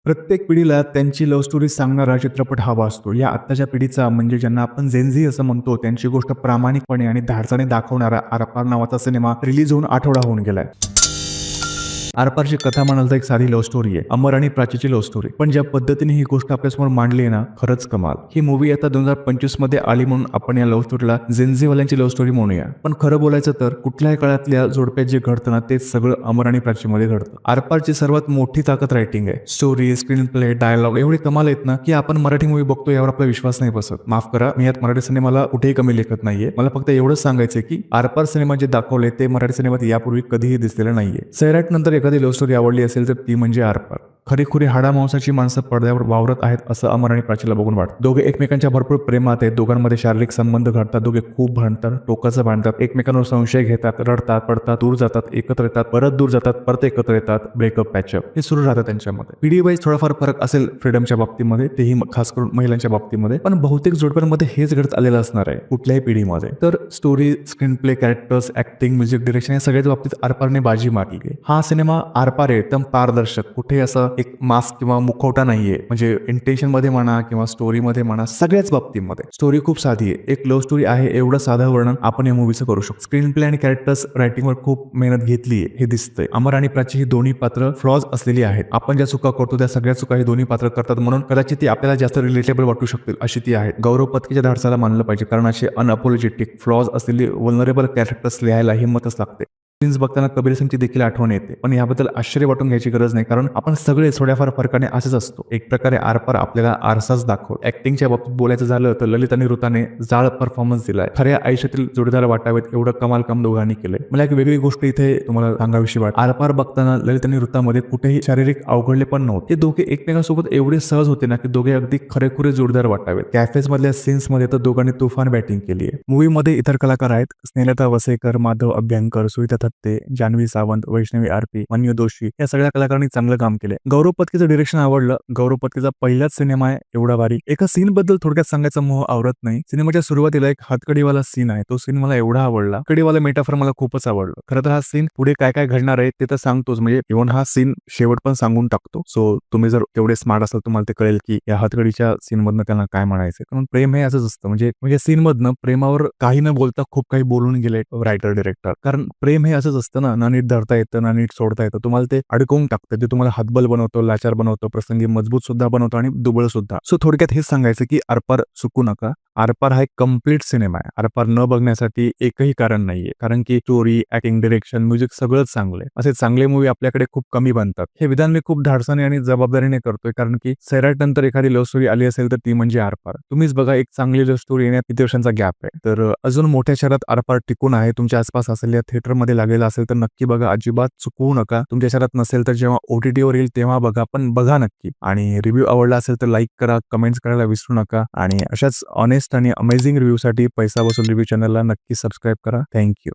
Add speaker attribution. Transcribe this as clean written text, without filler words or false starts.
Speaker 1: प्रत्येक पिढीला त्यांची लव्ह स्टोरी सांगणारा चित्रपट हवा असतो. या आत्ताच्या पिढीचा म्हणजे ज्यांना आपण जेन असं म्हणतो, त्यांची गोष्ट प्रामाणिकपणे आणि धाडसाने दाखवणारा आरपार नावाचा सिनेमा रिलीज होऊन आठवडा होऊन गेलाय. आरपारची कथा म्हणाल तर एक साधी लव्ह स्टोरी आहे. अमर आणि प्राचीची लव्ह स्टोरी. पण ज्या पद्धतीने ही गोष्ट आपल्यासमोर मांडली आहे ना, खरंच कमाल. ही मूवी आता 2025 मध्ये आली म्हणून आपण या लव्ह स्टोरीला जेनझीवाल्यांची लव्ह स्टोरी म्हणूया. पण खरं बोलायचं तर कुठल्याही काळातल्या जोडप्यात जे घडतं ना, ते सगळं अमर आणि प्राचीमध्ये घडतं. आरपारची सर्वात मोठी ताकद रायटिंग आहे. स्टोरी, स्क्रीन प्ले, डायलॉग एवढे कमाल आहेत ना, की आपण मराठी मूवी बघतो यावर आपला विश्वास नाही बसत. माफ करा, मी यात मराठी सिनेमाला कुठेही कमी लेखत नाहीये. मला फक्त एवढंच सांगायचंय की आरपार सिनेमा जे दाखवले ते मराठी सिनेमात यापूर्वी कधीही दिसलेलं नाहीये. सैराट नंतर एखादी लव्ह स्टोरी आवडली असेल तर ती म्हणजे आरपार. खरीखुरी हाडामांसाची माणसं पडद्यावर वावरत आहेत असं अमर आणि प्राचीला बघून वाटतं. दोघे एकमेकांच्या भरपूर प्रेमात आहेत. दोघांमध्ये शारीरिक संबंध घडतात. दोघे खूप भांडतात, टोकाचं भांडतात, एकमेकांवर संशय घेतात, रडतात, पडतात, दूर जातात, एकत्र येतात, परत दूर जातात, परत एकत्र येतात, ब्रेकअप, पॅचअप हे सुरू राहतं त्यांच्यामध्ये. पिढी वाईज थोडाफार फरक असेल फ्रीडमच्या बाबतीमध्ये, तेही खास करून महिलांच्या बाबतीमध्ये, पण बहुतेक जोडप्यांमध्ये हेच घडत आलेलं असणार आहे कुठल्याही पिढीमध्ये. तर story, screen play, characters, acting, music direction या सगळ्याच बाबतीत आरपारने बाजी मारली आहे. हा सिनेमा आरपार आहे, एकदम पारदर्शक. कुठे असं एक मास्क किंवा मुखवटा नाहीये. म्हणजे इंटेन्शन मध्ये म्हणा किंवा स्टोरीमध्ये म्हणा, सगळ्याच बाबतीमध्ये स्टोरी खूप साधी आहे. एक लव्ह स्टोरी आहे एवढं साधं वर्णन आपण या मूवीचं करू शकतो. स्क्रीन प्ले आणि कॅरेक्टर्स रायटिंगवर खूप मेहनत घेतली आहे हे दिसतंय. अमर आणि प्राची ही दोन्ही पात्र फ्लॉज असलेली आहेत. आपण ज्या चुका करतो त्या सगळ्या चुका ही दोन्ही पात्र करतात, म्हणून कदाचित ती आपल्याला जास्त रिलेटेबल वाटू शकतील अशी ती आहेत. गौरव पत्कीच्या धाडसाला मानलं पाहिजे, कारण असे अनअपोलॉजेटिक फ्लॉज असलेली वल्नरेबल कॅरेक्टर्स लिहायला हिंमतच लागते. सीन्स बघताना कबीर सिंगची देखील आठवण येते, पण याबद्दल आश्चर्य वाटून घ्यायची गरज नाही, कारण आपण सगळे थोड्याफार फरकाने असेच असतो. एक प्रकारे आरपार आपल्याला आरसाच दाखवतो. ऍक्टिंगच्या बाबतीत बोलायचं झालं तर ललित आणि ऋताने जाळ परफॉर्मन्स दिलाय. खऱ्या आयुष्यातील जोडीदार वाटावेत एवढं कमाल काम दोघांनी केलंय. मला एक वेगळी गोष्ट इथे तुम्हाला सांगावीशी वाटते. आरपार बघताना ललित आणि ऋतामध्ये कुठेही शारीरिक अवघडले पण नव्हते. हे दोघे एकमेकांसोबत एवढे सहज होते ना, की दोघे अगदी खरेखुरे जोडीदार वाटावेत. कॅफेज मधल्या सीन्स मध्ये तर दोघांनी तुफान बॅटिंग केली आहे. मूवीमध्ये इतर कलाकार आहेत: स्नेहलता वसेकर, माधव अभ्यंकर, सुविता थत्ते, जान्हवी सावंत, वैष्णवी आरपी, मन्यू दोशी या सगळ्या कलाकारांनी चांगलं काम केलंय. गौरव पत्कीचं डिरेक्शन आवडलं. गौरव पत्कीचा पहिलाच सिनेमा आहे एवढा भारी. एका सीन बद्दल थोडक्यात सांगायचा मोह आवरत नाही. सिनेमाच्या सुरुवातीला एक हातकडीवाला सीन आहे, तो सीन मला एवढा आवडला. हातकडीवाला मेटाफर मला खूपच आवडलं. खरं तर हा सीन पुढे काय काय घडणार आहे ते तर सांगतोच, म्हणजे इव्हन हा सीन शेवट पण सांगून टाकतो. सो तुम्ही जर तेवढे स्मार्ट असाल तुम्हाला ते कळेल की या हातकडीच्या सीन मधनं त्यांना काय म्हणायचं. कारण प्रेम हे असंच असतं, म्हणजे सीन मधनं प्रेमावर काही न बोलता खूप काही बोलून गेले रायटर डिरेक्टर. कारण प्रेम हे असंच असतं ना नीट धरता येतं ना नीट सोडता येतं. तुम्हाला ते अडकवून टाकतं, ते तुम्हाला हातबल बनवतो, लाचार बनवतो, प्रसंगी मजबूत सुद्धा बनवतो आणि दुबळ सुद्धा. सो थोडक्यात हेच सांगायचं की आरपार चुकू नका. आरपार हा एक कम्प्लीट सिनेमा आहे. आरपार न बघण्यासाठी एकही कारण नाहीये, कारण की स्टोरी, ऍक्टिंग, डिरेक्शन, म्युझिक सगळंच चांगलं आहे. असे चांगले मूवी आपल्याकडे खूप कमी बनतात. हे विधान मी खूप धाडसाने आणि जबाबदारीने करतोय, कारण की सैराट नंतर एखादी लव्ह स्टोरी आली असेल तर ती म्हणजे आरपार. तुम्हीच बघा, एक चांगली लव्ह स्टोरी येण्यात किती वर्षांचा गॅप आहे. तर अजून मोठ्या शहरात आरपार टिकून आहे. तुमच्या आसपास असलेल्या थिएटरमध्ये लागलेला असेल तर नक्की बघा. अजिबात चुकवू नका. तुमच्या शहरात नसेल तर जेव्हा OTTवर येईल तेव्हा बघा, पण बघा नक्की. आणि रिव्ह्यू आवडला असेल तर लाईक करा, कमेंट्स करायला विसरू नका. आणि अशाच ऑनेस्ट आणि अमेझिंग रिव्ह्यूसाठी पैसा वसूल रिव्ह्यू चॅनलला नक्की सबस्क्राईब करा. थँक्यू.